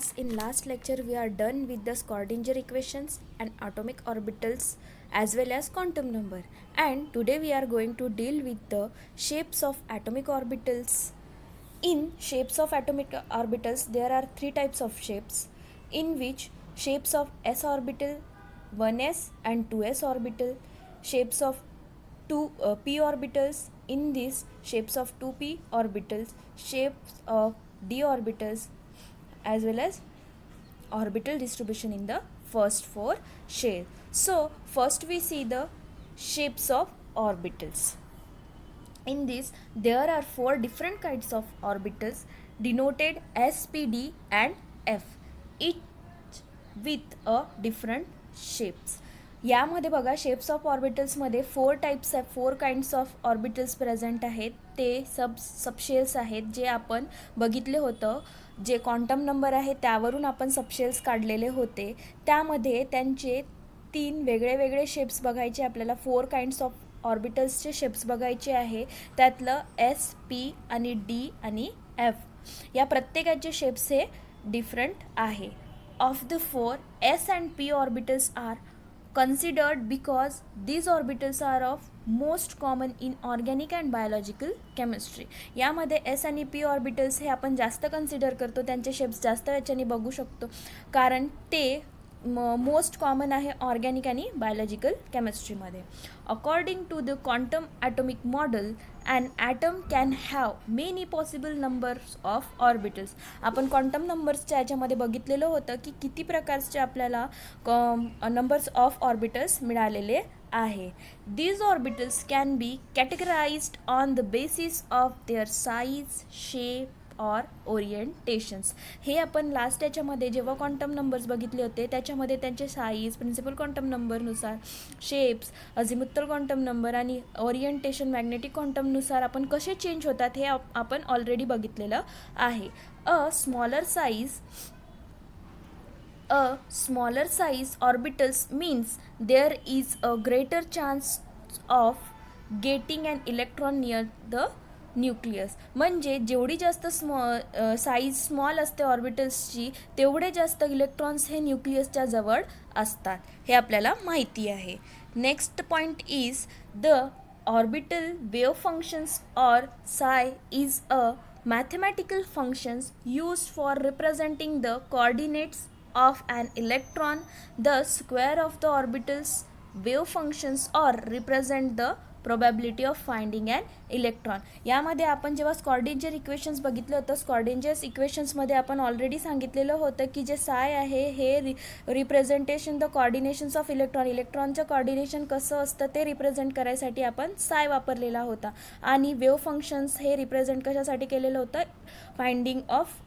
class, in last lecture we are done with the Schrödinger equations and atomic orbitals as well as quantum number, and today we are going to deal with the shapes of atomic orbitals. In shapes of atomic orbitals there are three types of shapes, in which shapes of s orbital, 1s and 2s orbital, shapes of 2p orbitals, in this shapes of 2p orbitals, shapes of d orbitals, as well as orbital distribution in the first four shapes. So first we see the shapes of orbitals. In this there are four different kinds of orbitals denoted S, P, D and F, each with a different shapes. यामध्ये बघा shapes of ऑर्बिटल्समध्ये four kinds of orbitals present आहेत. ते subshells आहेत जे आपण बघितले होतं. जे क्वांटम नंबर आहे त्यावरून आपण सबशेल्स काढलेले होते. त्यामध्ये त्यांचे तीन वेगळे शेप्स बघायचे आपल्याला. फोर काइंड्स ऑफ ऑर्बिटल्सचे शेप्स बघायचे आहे. त्यातलं एस, पी आणि डी आणि एफ या प्रत्येकाचे शेप्स हे डिफरंट आहे. Of the four, S and P orbitals are considered because these orbitals are of most common in organic and biological chemistry. यामध्ये एस आणि पी ऑर्बिटल्स हे आपण जास्त कन्सिडर करतो, त्यांचे शेप्स जास्त याच्याने बघू शकतो कारण ते मोस्ट कॉमन आहे ऑर्गॅनिक आणि बायोलॉजिकल केमिस्ट्रीमध्ये. According to the quantum atomic model an atom can have many possible numbers of orbitals. आपण क्वांटम नंबर्सच्या याच्यामध्ये बघितलेलं होतं की किती प्रकारचे आपल्याला नंबर्स ऑफ ऑर्बिटल्स मिळालेले आहे. These orbitals can be categorized on the basis of their size, shape और ओरिएंटेशन्स. हे आपण लास्ट याच्यामध्ये जेव्हा क्वांटम नंबर्स बघितले होते त्याच्यामध्ये त्यांचे साईज, प्रिन्सिपल क्वांटम नंबरनुसार, शेप्स, अझिमुथल क्वांटम नंबर आणि ओरिएंटेशन मॅग्नेटिक क्वांटमनुसार आपण कसे चेंज होतात हे आपण ऑलरेडी बघितलेलं आहे. A smaller size orbitals means there is a greater chance of getting an electron near the nucleus. म्हणजे जेवढी जास्त साईज स्मॉल असते ऑर्बिटल्सची तेवढे जास्त इलेक्ट्रॉन्स हे न्यूक्लियसच्या जवळ असतात, हे आपल्याला माहिती आहे. Next point is the orbital wave functions or psi is a mathematical functions used for representing the coordinates of an electron. The square of the orbital's wave functions or represent the probability of finding an electron. यामध्ये आपण जेव्हा स्कॉर्डिंजर equations बघितलं होतं, स्कॉर्डिंजर्स इक्वेशन्समध्ये आपण already सांगितलेलं होतं की जे साय आहे हे रिप्रेझेंटेशन द कॉर्डिनेशन्स ऑफ इलेक्ट्रॉनचं कॉर्डिनेशन कसं असतं ते रिप्रेझेंट करायसाठी आपण साय वापरलेला होता. आणि वेव्ह फंक्शन्स हे रिप्रेझेंट कशासाठी केलेलं होतं, फाइंडिंग ऑफ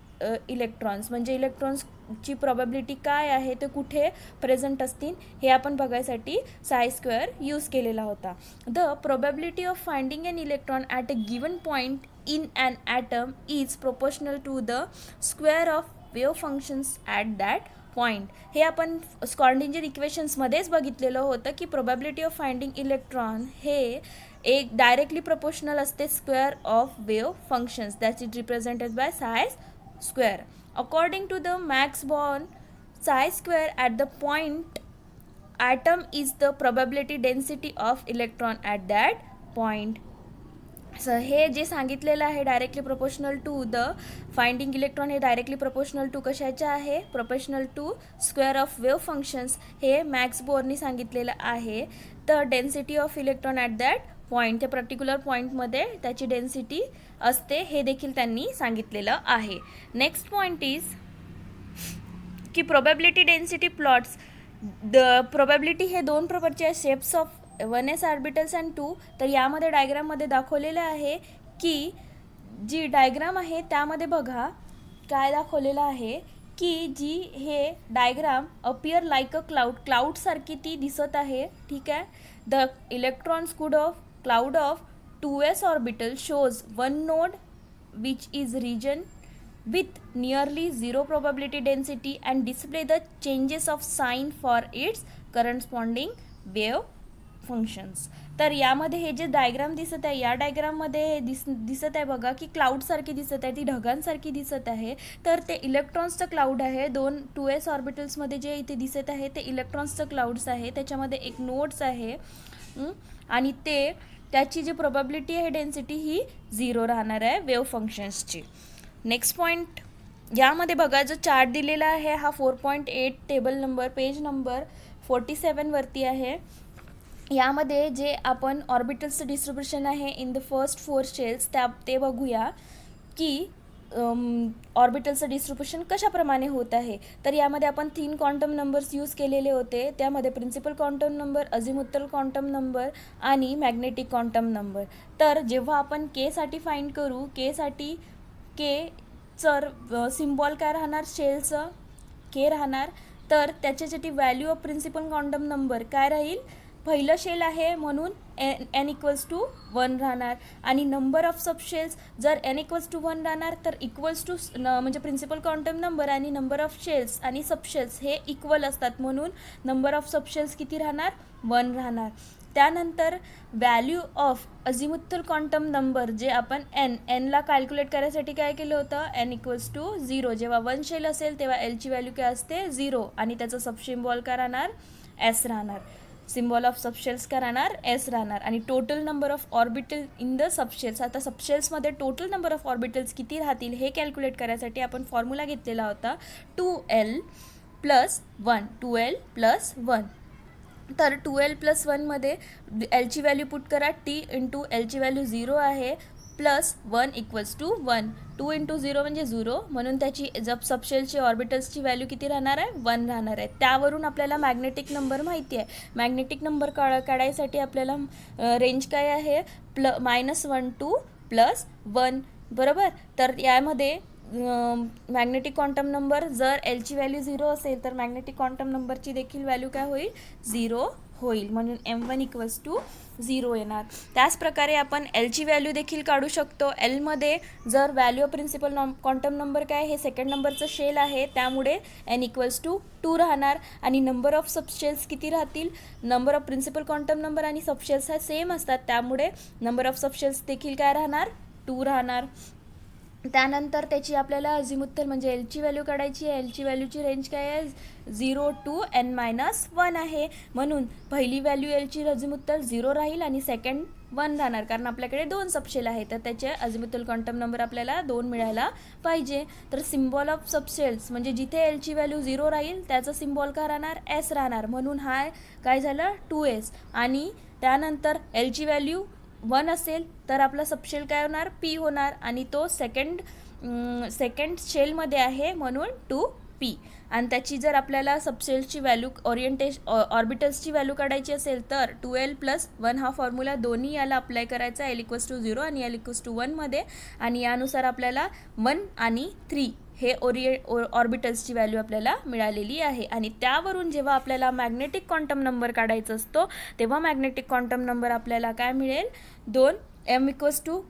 इलेक्ट्रॉन्स, म्हणजे इलेक्ट्रॉन्सची प्रॉबॅबिलिटी काय आहे ते कुठे प्रेझेंट असतील हे आपण बघायसाठी साय स्क्वेअर यूज केलेला होता. The probability of finding an electron at a given point in an atom is proportional to the square of wave functions at that point. हे आपण स्कॉर्डिंजर इक्वेशन्समध्येच बघितलेलं होतं की प्रोबॅबिलिटी ऑफ फाइंडिंग इलेक्ट्रॉन हे एक डायरेक्टली प्रोपोर्शनल असते square of wave functions that is represented by साय square. According to the Max Born psi square at the point atom is the probability density of electron at that point. So हे जे सांगितलेलं आहे directly proportional to the finding electron हे directly proportional to कशाचे आहे, proportional to square of wave functions हे Max बोर्ननी सांगितलेलं आहे. The density of electron at that point, त्या पर्टिक्युलर पॉईंटमध्ये त्याची डेन्सिटी असते हे देखील त्यांनी सांगितलेलं आहे. नेक्स्ट पॉईंट इज की probability density plots. The probability हे दोन प्रकारचे shapes of 1s orbitals and 2. तर यामध्ये डायग्राममध्ये दाखवलेलं आहे की जी डायग्राम आहे त्यामध्ये बघा काय दाखवलेलं आहे की जी हे डायग्राम अपियर लाईक अ क्लाउडसारखी ती दिसत आहे, ठीक आहे. The electrons cloud of 2s orbital shows one node which is region with nearly zero probability density and display the changes of sign for its corresponding wave functions. तर यामध्ये हे जे diagram दिसत आहे, या डायग्राममध्ये हे दिसत आहे बघा की क्लाउडसारखी दिसत आहे, ती ढगांसारखी दिसत आहे. तर ते इलेक्ट्रॉन्सचं क्लाउड आहे. 2s ऑर्बिटल्समध्ये जे इथे दिसत आहे ते इलेक्ट्रॉन्सचं क्लाउड्स आहे. त्याच्यामध्ये एक नोड्स आहे आणि त्याची जी प्रोबॅबिलिटी आहे डेन्सिटी ही 0 राहणार आहे वेव्ह फंक्शन्सची. नेक्स्ट पॉईंट, यामध्ये बघा जो चार्ट दिलेला आहे हा 4.8 टेबल नंबर पेज नंबर 47 वरती आहे. यामध्ये जे आपण ऑर्बिटल्सचं डिस्ट्रीब्युशन आहे इन द फर्स्ट 4 शेल्स ते बघूया की ऑर्बिटलचं डिस्ट्रीब्युशन कशाप्रमाणे होत आहे. तर यामध्ये आपण 3 क्वांटम नंबर्स यूज केलेले होते. त्यामध्ये principal quantum number, azimuthal quantum number आणि मॅग्नेटिक क्वांटम नंबर. तर जेव्हा आपण केसाठी फाइंड करू, केचं सिम्बॉल काय राहणार, शेलचं के राहणार. तर त्याच्यासाठी value of principal quantum number काय राहील, पहिलं शेल आहे म्हणून n इक्वल्स टू 1 राहणार. आणि नंबर ऑफ सबशेल्स जर n इक्वल्स टू 1 राहणार तर इक्वल्स टू म्हणजे प्रिन्सिपल क्वांटम नंबर आणि नंबर ऑफ शेल्स आणि सबशेल्स हे इक्वल असतात, म्हणून नंबर ऑफ सबशेल्स किती राहणार, 1 राहणार. त्यानंतर value of azimuthal quantum number जे आपण nला कॅल्क्युलेट करायसाठी काय केलं होतं, n इक्वल्स टू 0. जेव्हा 1 शेल असेल तेव्हा lची व्हॅल्यू काय असते, 0 आणि त्याचं सबसिम्बॉल काय राहणार, s राहणार. सिम्बॉल ऑफ सबशेल्स काय राहणार, s राहणार. आणि total number of orbital in the subshells, आता सबशेल्समध्ये टोटल नंबर ऑफ ऑर्बिटल्स किती राहतील हे कॅल्क्युलेट करायसाठी आपण फॉर्म्युला घेतलेला होता 2l + 1. 2l + 1. तर 2l + 1 मध्ये lची व्हॅल्यू पुट करा, t इंटू lची व्हॅल्यू 0 आहे +1 इक्वल्स टू 1. 2 इंटू 0 म्हणजे 0, म्हणून त्याची सबशेलची ऑर्बिटल्सची व्हॅल्यू किती राहणार आहे, 1 राहणार आहे. त्यावरून आपल्याला मॅग्नेटिक नंबर माहिती आहे. मॅग्नेटिक नंबर काढायसाठी आपल्याला रेंज काय आहे, -1 टू +1, बरोबर. तर यामध्ये मॅग्नेटिक क्वांटम नंबर जर lची व्हॅल्यू 0 असेल तर मॅग्नेटिक क्वांटम नंबरची देखील व्हॅल्यू काय होईल, 0 होईल, म्हणून m1 इक्वल्स टू 0 येणार. त्याच प्रकारे आपण lची व्हॅल्यू देखील काढू शकतो. lमध्ये जर value of principal quantum number काय, हे सेकंड नंबरचं शेल आहे त्यामुळे n इक्वल्स टू 2 राहणार. आणि नंबर ऑफ सबशेल्स किती राहतील, number of principal quantum number आणि सबशेल्स हा सेम असतात त्यामुळे नंबर ऑफ सबशेल्स देखील काय राहणार, 2 राहणार. त्यानंतर त्याची आपल्याला अझिमुथल म्हणजे एलची व्हॅल्यू काढायची आहे. एलची व्हॅल्यूची रेंज काय आहे, 0 टू n-1 आहे, म्हणून पहिली व्हॅल्यू एलची अझिमुथल 0 राहील आणि सेकंड 1 राहणार, कारण आपल्याकडे 2 सबशेल आहे तर त्याचे अझिमुथल क्वांटम नंबर आपल्याला 2 मिळायला पाहिजे. तर सिम्बॉल ऑफ सबशेल्स म्हणजे जिथे एलची व्हॅल्यू 0 राहील त्याचं सिम्बॉल काय राहणार, s राहणार, म्हणून हा काय झालं 2s. आणि त्यानंतर एलची व्हॅल्यू 1 असेल तर आपला सबशेल काय होणार, p होणार, आणि तो सेकंड शेलमध्ये आहे म्हणून 2p. आणि त्याची जर आपल्याला सबशेलची व्हॅल्यू ऑर्बिटल्सची व्हॅल्यू काढायची असेल तर 2l + 1 हा फॉर्म्युला दोन्ही याला अप्लाय करायचा, l = 0 आणि l = 1 मध्ये. आणि यानुसार आपल्याला 1 आणि 3 हे ऑर्बिटल्सची व्हॅल्यू आपल्याला मिळालेली आहे. आणि त्यावरून जेव्हा आपल्याला मॅग्नेटिक क्वांटम नंबर काढायचा असतो तेव्हा मॅग्नेटिक क्वांटम नंबर आपल्याला काय मिळेल, 2 m =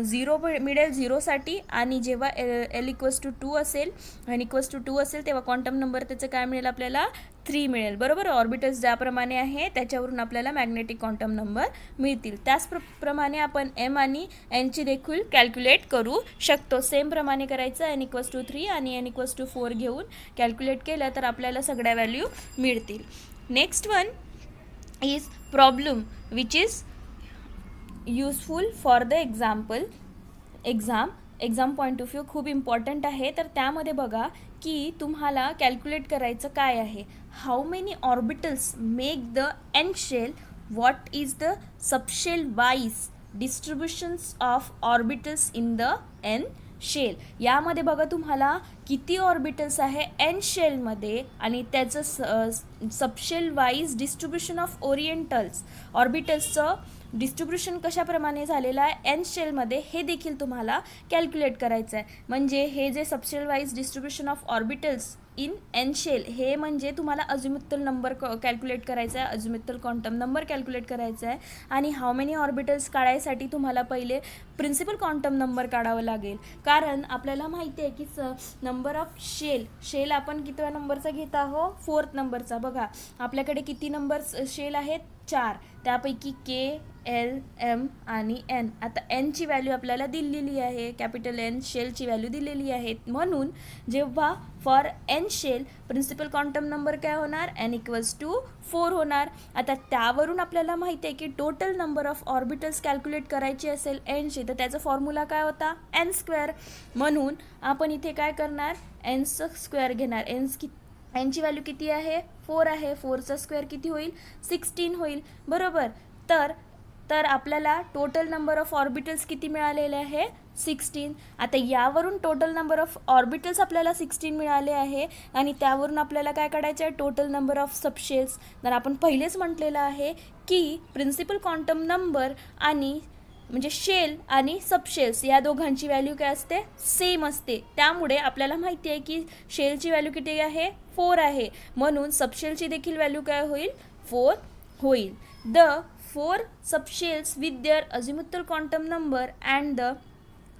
0 मिळेल 0साठी. आणि जेव्हा l = 2 असेल, n = 2 असेल तेव्हा क्वांटम नंबर त्याचं काय मिळेल आपल्याला, 3 मिळेल, बरोबर. ऑर्बिटल्स ज्याप्रमाणे आहे त्याच्यावरून आपल्याला मॅग्नेटिक क्वांटम नंबर मिळतील. त्याचप्रमाणे आपण m आणि n ची देखील कॅल्क्युलेट करू शकतो. सेम प्रमाणे करायचं, n = 3 आणि n = 4 घेऊन कॅल्क्युलेट केलं तर आपल्याला सगळ्या व्हॅल्यू मिळतील. Next one is problem which is useful for the exam point of view, खूप इम्पॉर्टंट आहे. तर त्यामध्ये बघा की तुम्हाला कॅल्क्युलेट करायचं काय आहे, how many orbitals make the n shell, what is the subshell wise distributions of orbitals in the n shell. यामध्ये बघा तुम्हाला किती ऑर्बिटल्स आहे एन शेलमध्ये आणि त्याचं सबशेल वाईज डिस्ट्रीब्युशन ऑफ ऑर्बिटल्सचं डिस्ट्रीब्युशन कशाप्रमाणे झालेलं आहे एन शेलमध्ये हे देखील तुम्हाला कॅल्क्युलेट करायचं आहे. म्हणजे हे जे subshell wise distribution of orbitals in N shell हे म्हणजे तुम्हाला अझिमुथल नंबर कॅल्क्युलेट करायचा आहे, अझिमुथल क्वांटम नंबर कॅल्क्युलेट करायचा आहे. आणि हाऊ मेनी ऑर्बिटल्स काढायसाठी तुम्हाला पहिले प्रिन्सिपल क्वांटम नंबर काढावं लागेल, कारण आपल्याला माहिती आहे की नंबर ऑफ शेल आपण कितव्या नंबरचा घेत आहोत, 4th नंबरचा. बघा आपल्याकडे किती नंबर शेल आहेत, 4, त्यापैकी के, एल, एम आणि एन. आता एनची व्हॅल्यू आपल्याला दिलेली आहे, कॅपिटल एन शेलची व्हॅल्यू दिलेली आहे. म्हणून जेव्हा for N shell principal quantum number काय होणार, एन इक्वल्स टू 4 होणार. आता त्यावरून आपल्याला माहिती आहे की total number of orbitals calculate करायची असेल एनची, तर त्याचा फॉर्म्युला काय होता, एन स्क्वेअर. म्हणून आपण इथे काय करणार, एनचं स्क्वेअर घेणार. एनची व्हॅल्यू किती आहे, 4 आहे. 4चा स्क्वेअर किती होईल, 16 होईल, बरोबर. तर आपल्याला टोटल नंबर ऑफ ऑर्बिटल्स किती मिळालेले आहे, 16. आता यावरून टोटल नंबर ऑफ ऑर्बिटल्स आपल्याला 16 मिळाले आहे आणि त्यावरून आपल्याला काय काढायचं आहे, टोटल नंबर ऑफ सबशेल्स. तर आपण पहिलेच म्हटलेलं आहे की प्रिन्सिपल क्वांटम नंबर आणि म्हणजे शेल आणि सबशेल्स या दोघांची व्हॅल्यू काय असते, सेम असते. त्यामुळे आपल्याला माहिती आहे की शेलची व्हॅल्यू किती आहे, 4 आहे. म्हणून सबशेलची देखील व्हॅल्यू काय होईल, 4 होईल. The 4 subshells with their azimuthal quantum number and the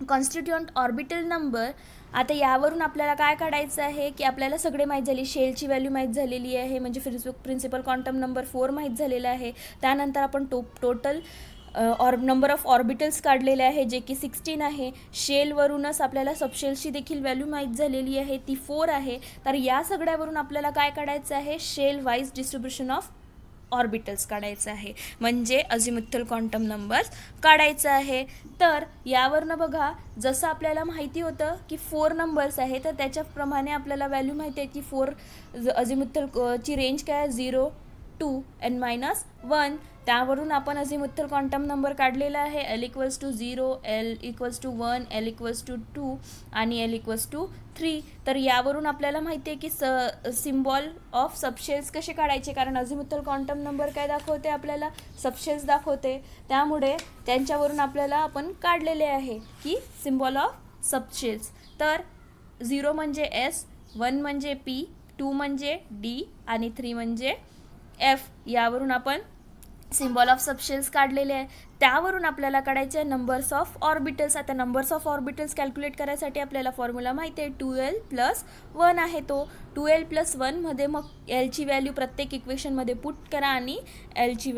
constituent orbital number. आता यावरून आपल्याला काय काढायचं आहे की आपल्याला सगळे माहीत झाली, शेलची व्हॅल्यू माहीत झालेली आहे, म्हणजे प्रिन्सिपल क्वांटम नंबर 4 माहीत झालेला आहे. त्यानंतर आपण टोटल नंबर ऑफ ऑर्बिटल्स काढलेले आहे जे की 16 आहे. शेलवरूनच आपल्याला सबशेलची देखील व्हॅल्यू माहीत झालेली आहे, ती 4 आहे. तर या सगळ्यावरून आपल्याला काय काढायचं आहे, shell wise distribution of orbitals काढायचं आहे, म्हणजे अझिमुथल क्वांटम नंबर्स काढायचं आहे. तर यावरनं बघा, जसं आपल्याला माहिती होतं की 4 नंबर्स आहे, तर त्याच्याप्रमाणे आपल्याला व्हॅल्यू माहिती आहे की 4 अझिमुथल ची रेंज काय आहे, 0 to n-1. त्यावरून आपण अझिमुथल क्वांटम नंबर काढलेला आहे, L equals to 0, L equals to 1, L equals to 2 आणि एल इक्वल्स टू 3. तर यावरून आपल्याला माहिती आहे की सिम्बॉल ऑफ सबशेल्स कसे काढायचे, कारण अझिमुथल क्वांटम नंबर काय दाखवते, आपल्याला सबशेल्स दाखवते. त्यामुळे त्यांच्यावरून आपल्याला आपण काढलेले आहे की सिम्बॉल ऑफ सबशेल्स. तर 0 म्हणजे एस, 1 म्हणजे पी, 2 म्हणजे डी आणि 3 म्हणजे एफ. यावरून आपण सिम्बॉल ऑफ सबशेल्स काढलेले आहे. त्यावरून आपल्याला काढायचे आहे नंबर्स ऑफ ऑर्बिटल्स. आता नंबर्स ऑफ ऑर्बिटल्स कॅल्क्युलेट करायसाठी आपल्याला फॉर्म्युला माहिती आहे, 2l+1 आहे. तो 2l+1 मध्ये मग एलची व्हॅल्यू प्रत्येक इक्वेशनमध्ये पुट करा आणि एलची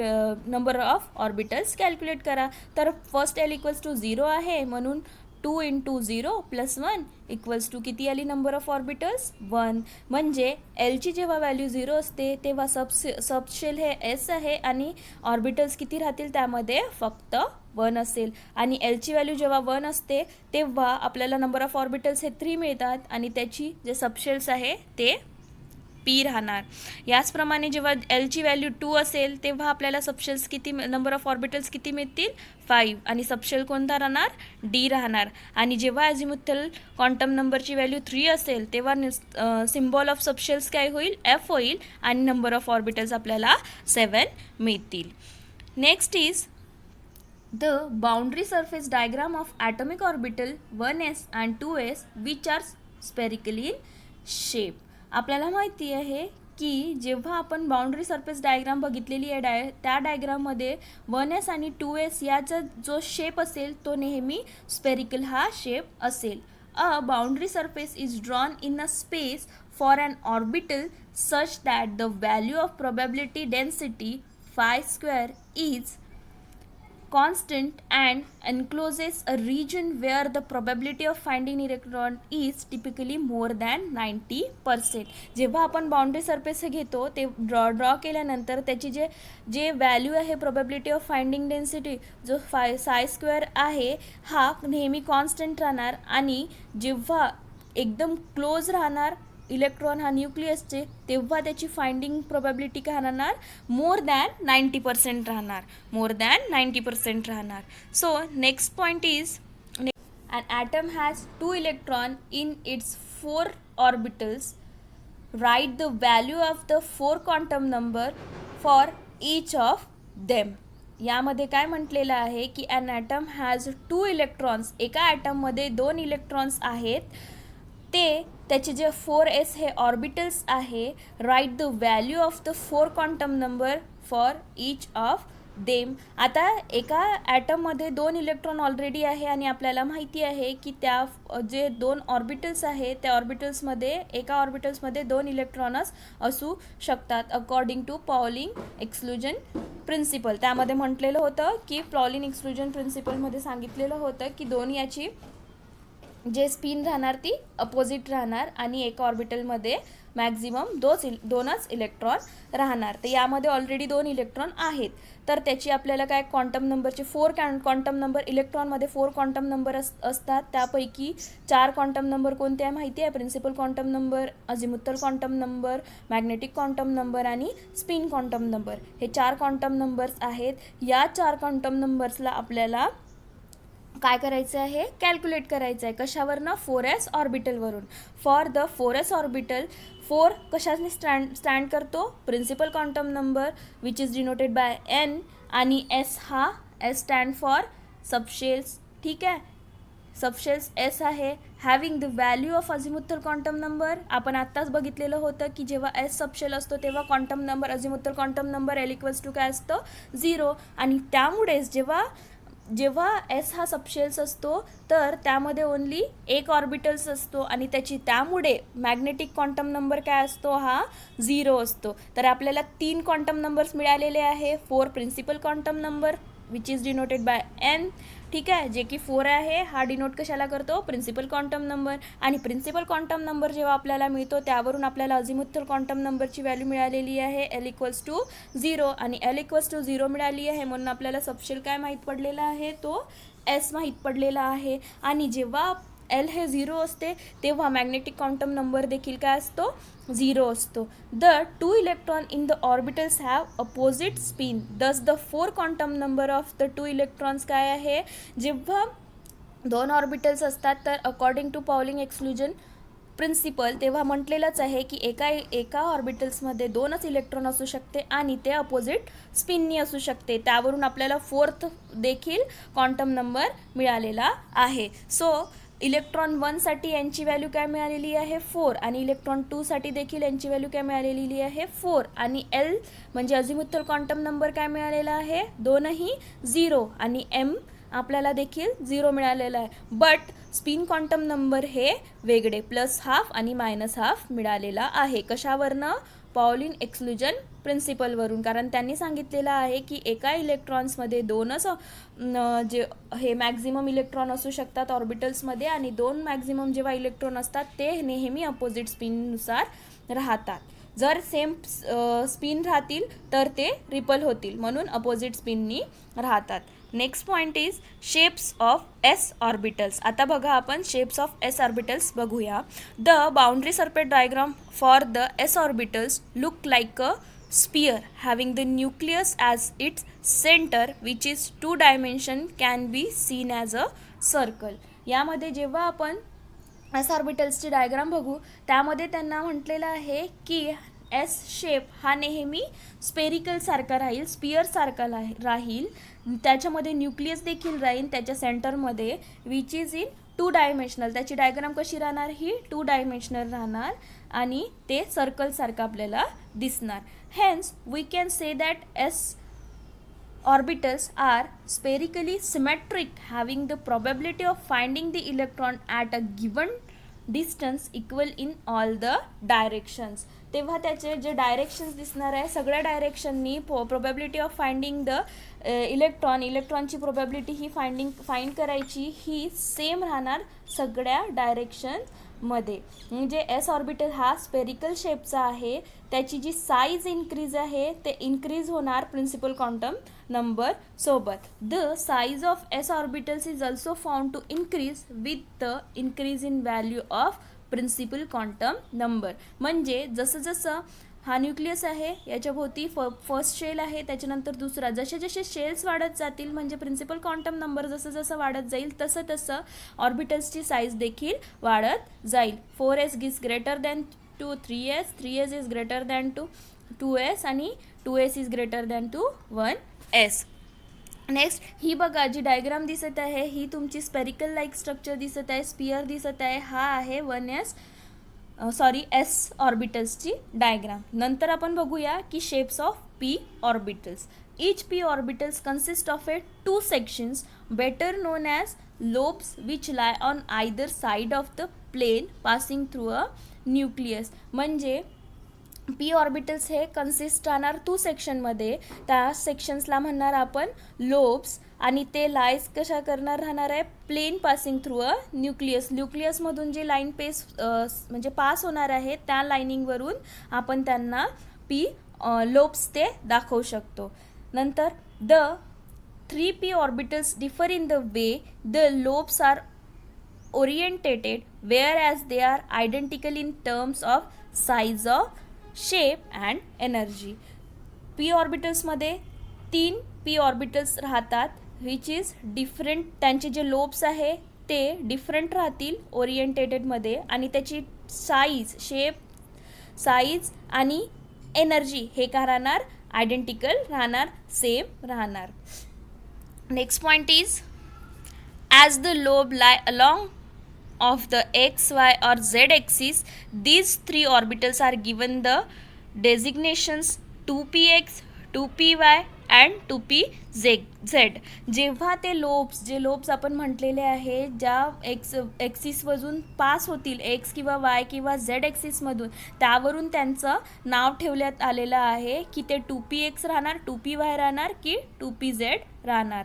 नंबर ऑफ ऑर्बिटल्स कॅल्क्युलेट करा. तर फर्स्ट एल इक्वल्स टू 0 आहे, म्हणून 2 × 0 + 1 इक्वल्स टू किती आली नंबर ऑफ ऑर्बिटल्स, 1. म्हणजे एलची जेव्हा व्हॅल्यू 0 असते तेव्हा सबशेल हे एस आहे आणि ऑर्बिटल्स किती राहतील, त्यामध्ये फक्त 1 असेल. आणि एलची व्हॅल्यू जेव्हा 1 असते तेव्हा आपल्याला नंबर ऑफ ऑर्बिटल्स हे 3 मिळतात आणि त्याची जे सबशेल्स आहे ते पी राहणार. याचप्रमाणे जेव्हा एलची व्हॅल्यू 2 असेल तेव्हा आपल्याला सबशेल्स किती, नंबर ऑफ ऑर्बिटल्स किती मिळतील, 5. आणि सबशेल कोणता राहणार, डी राहणार. आणि जेव्हा अझिमुथल क्वांटम नंबरची व्हॅल्यू 3 असेल तेव्हा सिम्बॉल ऑफ सबशेल्स काय होईल, एफ होईल आणि नंबर ऑफ ऑर्बिटल्स आपल्याला 7 मिळतील. Next is the boundary surface diagram of atomic orbital 1s and 2s which are spherical in shape. आपल्याला माहिती आहे की जेव्हा आपण बाउंड्री सरफेस डायग्राम बघितलेली आहे त्या डायग्राममध्ये 1s आणि 2s याचा जो शेप असेल तो नेहमी स्पेरिकल हा शेप असेल. A boundary surface is drawn in a space for an orbital such that the value of probability density phi² is constant and encloses a region where the probability of finding electron is typically more than 90%. जेव्हा आपण boundary surface घेतो ते draw केल्यानंतर त्याची जे value आहे probability of finding density जो phi² आहे हा नेहमी कॉन्स्टंट राहणार आणि जेव्हा एकदम क्लोज राहणार इलेक्ट्रॉन हा न्यूक्लियसचे तेव्हा त्याची फाइंडिंग प्रोबॅबिलिटी काय राहणार, मोर दॅन 90% राहणार, मोर दॅन 90% राहणार. So next point is an atom has 2 electron in its 4 orbitals. Write the value of the 4 quantum number for each of them. यामध्ये काय म्हटलेलं आहे की an atom has 2 electrons. एका ॲटममध्ये 2 इलेक्ट्रॉन्स आहेत, त्याचे जे 4s हे ऑर्बिटल्स आहे. Write the value of the 4 quantum number for each of them. आता एका ॲटममध्ये 2 इलेक्ट्रॉन ऑलरेडी आहे आणि आपल्याला माहिती आहे की त्या जे 2 ऑर्बिटल्स आहे त्या ऑर्बिटल्समध्ये एका ऑर्बिटल्समध्ये 2 इलेक्ट्रॉनच असू शकतात according to Pauling exclusion principle. त्यामध्ये म्हटलेलं होतं की पॉलिंग एक्सक्लुजन प्रिन्सिपलमध्ये सांगितलेलं होतं की दोन याची जे स्पिन राहणार ती अपोजिट राहणार आणि एका ऑर्बिटलमध्ये मॅक्झिमम दोनच इलेक्ट्रॉन राहणार. तर यामध्ये ऑलरेडी 2 इलेक्ट्रॉन आहेत. तर त्याची आपल्याला काय क्वांटम नंबरचे 4 क्वांटम नंबर इलेक्ट्रॉनमध्ये 4 क्वांटम नंबर असतात. त्यापैकी 4 क्वांटम नंबर कोणते आहे माहिती आहे? Principal quantum number, azimuthal quantum number, magnetic quantum number आणि स्पिन क्वांटम नंबर. हे 4 क्वांटम नंबर्स आहेत. या 4 क्वांटम नंबर्सला आपल्याला काय करायचं आहे? कॅल्क्युलेट करायचं आहे. कशावरनं? 4s ऑर्बिटलवरून. फॉर द 4s ऑर्बिटल 4 कशाने स्टँड करतो? Principal quantum number which is denoted by n आणि s हा s स्टँड फॉर सबशेल्स. ठीक आहे, सबशेल्स s आहे. Having the value of azimuthal quantum number आपण आत्ताच बघितलेलं होतं की जेव्हा s सबशेल असतो तेव्हा quantum number azimuthal quantum number l equals to काय असतं? 0. आणि त्यामुळेच जेव्हा s हा सबशेल्स असतो तर त्यामध्ये ओन्ली एक ऑर्बिटल्स असतो आणि त्यामुळे मॅग्नेटिक क्वांटम नंबर काय असतो? हा 0 असतो. तर आपल्याला 3 क्वांटम नंबर्स मिळालेले आहे. 4 principal quantum number which is denoted by n. ठीक आहे, जे की 4 आहे हा डिनोट कशाला करतो? Principal quantum number. आणि प्रिन्सिपल क्वांटम नंबर जेव्हा आपल्याला मिळतो त्यावरून आपल्याला अझिमुथल क्वांटम नंबरची व्हॅल्यू मिळालेली आहे l इक्वल्स टू 0 आणि l इक्वल्स टू 0 मिळाली आहे म्हणून आपल्याला सबशेल काय माहीत पडलेला आहे? तो s माहीत पडलेला आहे. आणि जेव्हा l हे 0 असते तेव्हा मॅग्नेटिक क्वांटम नंबर देखील काय असतो? 0 असतो. The 2 electron in the orbitals have opposite spin. Thus the 4 quantum number of the 2 electrons काय आहे? जेव्हा 2 ऑर्बिटल्स असतात तर according to Pauling exclusion principle तेव्हा म्हटलेलंच आहे की एका ऑर्बिटल्समध्ये 2च इलेक्ट्रॉन असू शकते आणि ते अपोजिट स्पिननी असू शकते. त्यावरून आपल्याला 4th देखील क्वांटम नंबर मिळालेला आहे. सो इलेक्ट्रॉन 1साठी यांची व्हॅल्यू काय मिळालेली आहे? 4 आणि इलेक्ट्रॉन 2साठी देखील यांची व्हॅल्यू काय मिळालेली आहे? 4 आणि l म्हणजे अझिमुथल क्वांटम नंबर काय मिळालेला आहे? दोनही 0 आणि m आपल्याला देखील 0 मिळालेला आहे. बट स्पिन क्वांटम नंबर हे वेगळे +½ आणि -½ मिळालेला आहे. कशावरनं? पॉलिंग एक्सक्लुजन प्रिन्सिपलवरून. कारण त्यांनी सांगितलेलं आहे की एका इलेक्ट्रॉन्समध्ये 2च जे हे मॅक्झिमम इलेक्ट्रॉन असू शकतात ऑर्बिटल्समध्ये आणि 2 मॅक्झिमम जेव्हा इलेक्ट्रॉन असतात ते नेहमी अपोजिट स्पिननुसार राहतात. जर सेम स्पिन राहतील तर ते रिपल होतील म्हणून अपोजिट स्पिननी राहतात. Next point is shapes of s orbitals. आता बघा आपण शेप्स ऑफ s ऑर्बिटल्स बघूया. The boundary surface diagram for the s orbitals look like a sphere having the nucleus as its center which is 2 dimension can be seen as a circle. यामध्ये जेव्हा आपण s ऑर्बिटल्सची diagram बघू त्यामध्ये त्यांना म्हटलेलं आहे की s शेप हा नेहमी स्पेरिकल सारखा राहील, स्पियर सारखा राहील. त्याच्यामध्ये न्यूक्लियस देखील राहील त्याच्या सेंटरमध्ये विच इज इन 2 डायमेन्शनल. त्याची डायग्राम कशी राहणार? ही 2 डायमेन्शनल राहणार आणि ते सर्कल सारखं आपल्याला दिसणार. Hence we can say that s orbitals are spherically symmetric having the probability of finding the electron at a given distance equal in all the directions. तेव्हा त्याचे जे डायरेक्शन्स दिसणार आहे सगळ्या डायरेक्शननी प्रोबॅबिलिटी ऑफ फाइंडिंग द इलेक्ट्रॉनची probability ही find करायची ही सेम राहणार सगळ्या डायरेक्शनमध्ये. म्हणजे s ऑर्बिटल हा स्पेरिकल शेपचा आहे. त्याची जी साईज इन्क्रीज आहे ते इन्क्रीज होणार प्रिन्सिपल क्वांटम नंबर सोबत. The size of s orbitals is also found to increase with the increase in value of principal quantum number. म्हणजे जसं जसं हा न्यूक्लियस आहे याच्याभोवती फर्स्ट शेल आहे त्याच्यानंतर दुसरा, जसे जसे शेल्स वाढत जातील म्हणजे प्रिन्सिपल क्वांटम नंबर जसं जसं वाढत जाईल तसं तसं ऑर्बिटल्सची साईज देखील वाढत जाईल. 4s is greater than 2, 3s, 3s is greater than 2s आणि 2s is greater than 1s. Next ही बघा जी डायग्राम दिसत आहे ही तुमची स्पेरिकल लाईक स्ट्रक्चर दिसत आहे, स्पियर दिसत आहे. हा आहे 1s एस ऑर्बिटल्सची डायग्राम. नंतर आपण बघूया की shapes of P orbitals. Each p orbitals consist of a two sections better known as lobes which lie on either side of the plane passing through a nucleus. म्हणजे P orbitals हे consist राहणार to सेक्शनमध्ये. त्या सेक्शन्सला म्हणणार आपण lobes आणि ते lies कशा करणार राहणार आहे, plane passing through a nucleus. न्यूक्लियसमधून जे लाईन म्हणजे पास होणार आहे त्या लाईनिंगवरून आपण त्यांना पी लोब्स ते दाखवू शकतो. नंतर the 3p orbitals differ in the way the lobes are orientated whereas they are identical in terms of size of shape and energy. P ऑर्बिटल्समध्ये 3 पी ऑर्बिटल्स राहतात विच इज डिफरंट. त्यांचे जे lobes आहे ते डिफरंट राहतील ओरिएंटेटेडमध्ये आणि त्याची shape size आणि एनर्जी हे काय राहणार, आयडेंटिकल राहणार, सेम राहणार. Next point is as the lobe lie along of the x, y or z axis, these three orbitals are given the designations 2px, 2py and 2pz. जेव्हा ते जे lobes आपण म्हटलेले आहे ज्या एक्सिसमधून पास होतील, एक्स किंवा वाय किंवा झेड एक्सिसमधून, त्यावरून त्यांचं नाव ठेवण्यात आलेलं आहे की ते 2px राहणार, 2py राहणार की 2pz राहणार.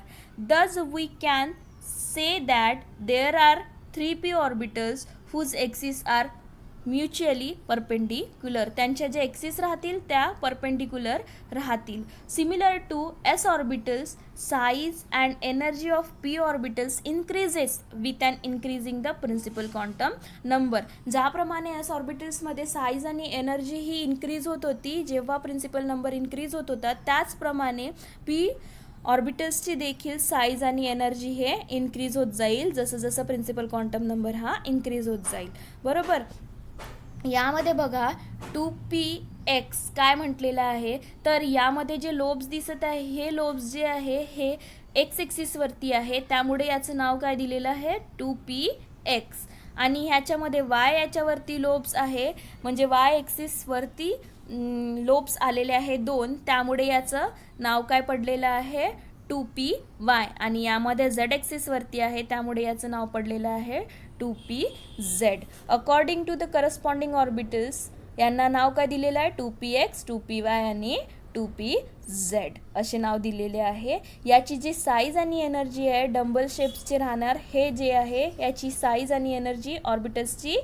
Thus we can say that there are 3p orbitals whose axes are mutually perpendicular. त्यांच्या जे एक्सिस राहतील त्या परपेंडिक्युलर राहतील. Similar to s orbitals, size and energy of p orbitals increases with an increasing the principal quantum number. ज्याप्रमाणे s ऑर्बिटल्समध्ये size आणि energy ही increase होत होती जेव्हा प्रिन्सिपल नंबर इन्क्रीज होत होता, त्याचप्रमाणे p ऑर्बिटल्सची देखील साईज आणि एनर्जी हे इन्क्रीज होत जाईल जसं जसं प्रिन्सिपल क्वांटम नंबर हा इन्क्रीज होत जाईल. बरोबर. यामध्ये बघा 2px काय म्हटलेलं आहे, तर यामध्ये जे लोब्स दिसत आहे हे लोब्स जे आहे हे एक्स एक्सिसवरती आहे, त्यामुळे याचं नाव काय दिलेलं आहे 2px. आणि ह्याच्यामध्ये वाय याच्यावरती लोब्स आहे, म्हणजे वाय एक्सिसवरती लोब्स आलेले आहे 2, त्यामुळे याचं नाव काय पडलेलं आहे 2py. आणि यामध्ये झेड एक्सिसवरती आहे त्यामुळे याचं नाव पडलेलं आहे 2pz. According to the corresponding orbitals यांना नाव काय दिलेलं आहे 2px, 2py आणि 2pz असे नाव दिलेले आहे. याची जी साईज आणि एनर्जी आहे डंबल शेप्सचे राहणार. हे जे आहे याची साईज आणि एनर्जी ऑर्बिटल्सची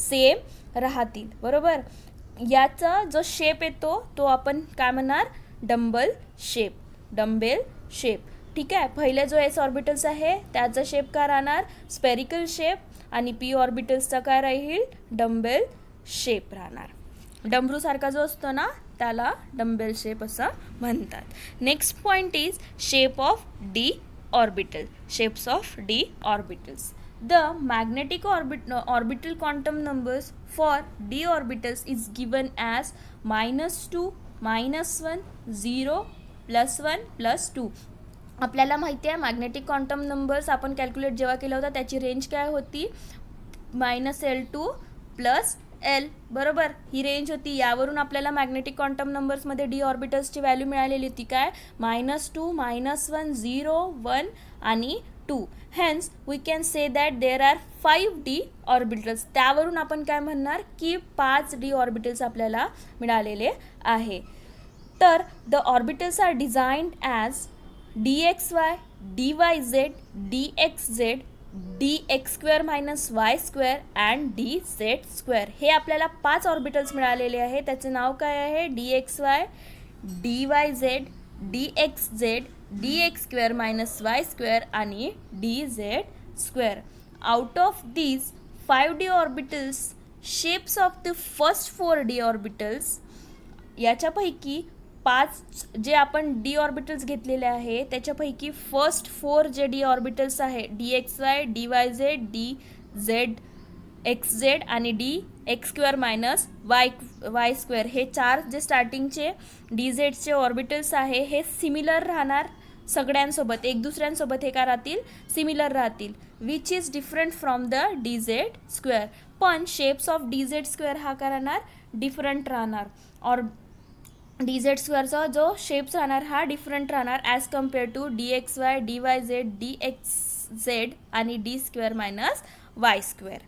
सेम राहतील. बरोबर. याचा जो शेप येतो तो आपण काय म्हणणार डंबेल शेप. ठीक आहे. पहिले जो एस ऑर्बिटल्स आहे त्याचा शेप काय राहणार स्पेरिकल शेप आणि पी ऑर्बिटल्सचा काय राहील डंबेल शेप राहणार. डमरूसारखा जो असतो ना त्याला डंबेल शेप असं म्हणतात. Next point is shape of D orbital. Shapes of D orbitals. The magnetic orbital quantum numbers for d orbitals is given as -2, -1, 0, +1, +2. आपल्याला माहिती आहे मॅग्नेटिक क्वांटम नंबर्स आपण कॅल्क्युलेट जेव्हा केला होता त्याची रेंज काय होती -L to +L. बरोबर. ही रेंज होती. यावरून आपल्याला मॅग्नेटिक क्वांटम नंबर्समध्ये डी ऑर्बिटल्सची व्हॅल्यू मिळालेली होती काय -2, -1, 0, 1 आणि 2. Hence we can say that there are 5d orbitals. त्यावरून आपण काय म्हणणार की 5d ऑर्बिटल्स आपल्याला मिळालेले आहे. तर the orbitals are designed as dxy, dyz, dxz, dx² - y² and dz². हे आपल्याला 5 ऑर्बिटल्स मिळालेले आहे. त्याचे नाव काय आहे dxy, dyz, dxz, dx² - y² आणि dz². Out of these 5d orbitals shapes of the first 4d orbitals, याच्यापैकी 5 जे आपण डी ऑर्बिटल्स घेतलेले आहे त्याच्यापैकी फर्स्ट 4 जे डी ऑर्बिटल्स आहे dxy, dyz, dz, आणि dx² - y² हे 4 जे स्टार्टिंगचे dzचे ऑर्बिटल्स आहे हे सिमिलर राहणार सगळ्यांसोबत, एक दुसऱ्यांसोबत हे काय राहतील सिमिलर राहतील. Which is different from the d z square. पण shapes of d z square हा काय राहणार, डिफरंट राहणार. और डी झेड स्क्वेअरचा जो शेप्स राहणार हा डिफरंट राहणार as compare to d x y, d y z, d x z आणि d square minus y square.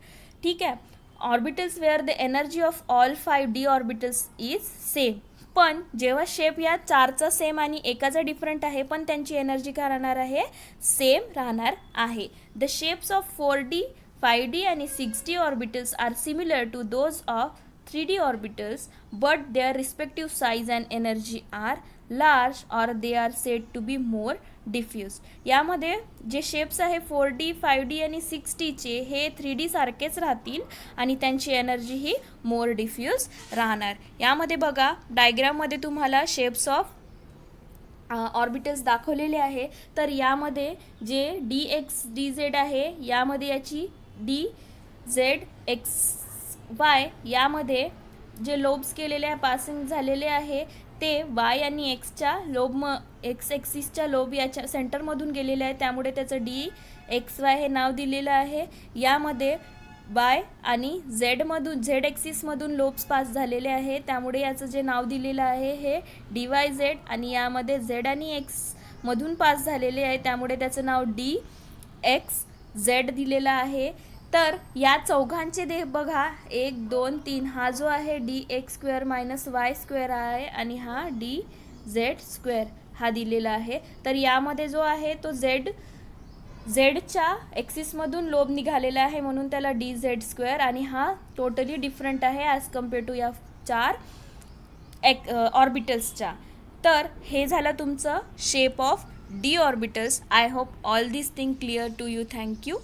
ठीक आहे. Orbitals where the energy of all 5 d orbitals is same. पण जेव्हा shape या चारचा सेम आणि एकाचा डिफरंट आहे पण त्यांची एनर्जी काय राहणार आहे, सेम राहणार आहे. The shapes of 4D, 5D आणि 6D orbitals are similar to those of 3D orbitals, but their respective size and energy are large or they are said to be more diffuse. यामध्ये जे shapes आहे 4D, 5D आणि 6Dचे हे 3D सारखेच राहतील आणि त्यांची एनर्जी ही मोर डिफ्यूज राहणार. यामध्ये बघा डायग्राममध्ये तुम्हाला शेप्स ऑफ ऑर्बिटल्स दाखवलेले आहे. तर यामध्ये जे डी एक्स डी झेड आहे यामध्ये याची डी झेड एक्स वाय यामध्ये जे लोब्स केलेले आहे, पासिंग झालेले आहे ते वाय आणि एक्सच्या एक्स एक्सिसच्या लोब याच्या सेंटरमधून गेलेले आहे, त्यामुळे त्याचं डी एक्स वाय हे नाव दिलेलं आहे. यामध्ये वाय आणि झेड एक्सिसमधून लोब्स पास झालेले आहे, त्यामुळे याचं जे नाव दिलेलं आहे हे डी वाय झेड. आणि यामध्ये झेड आणि एक्समधून पास झालेले आहे, त्यामुळे त्याचं नाव डी एक्स झेड दिलेलं आहे. तर या चौघांचे दे बघा 1 2 3 हा जो आहे D x square minus y square आहे आणि हा डी झेड स्क्वेअर हा दिलेला आहे. तर यामध्ये जो आहे तो झेडच्या एक्सिसमधून लोब निघालेला आहे म्हणून त्याला डी झेड स्क्वेअर आणि हा टोटली डिफरंट आहे ॲज कम्पेअर टू या 4 ऑर्बिटल्सच्या. तर हे झालं तुमचं shape of D orbitals. I hope all this thing clear to you. Thank you.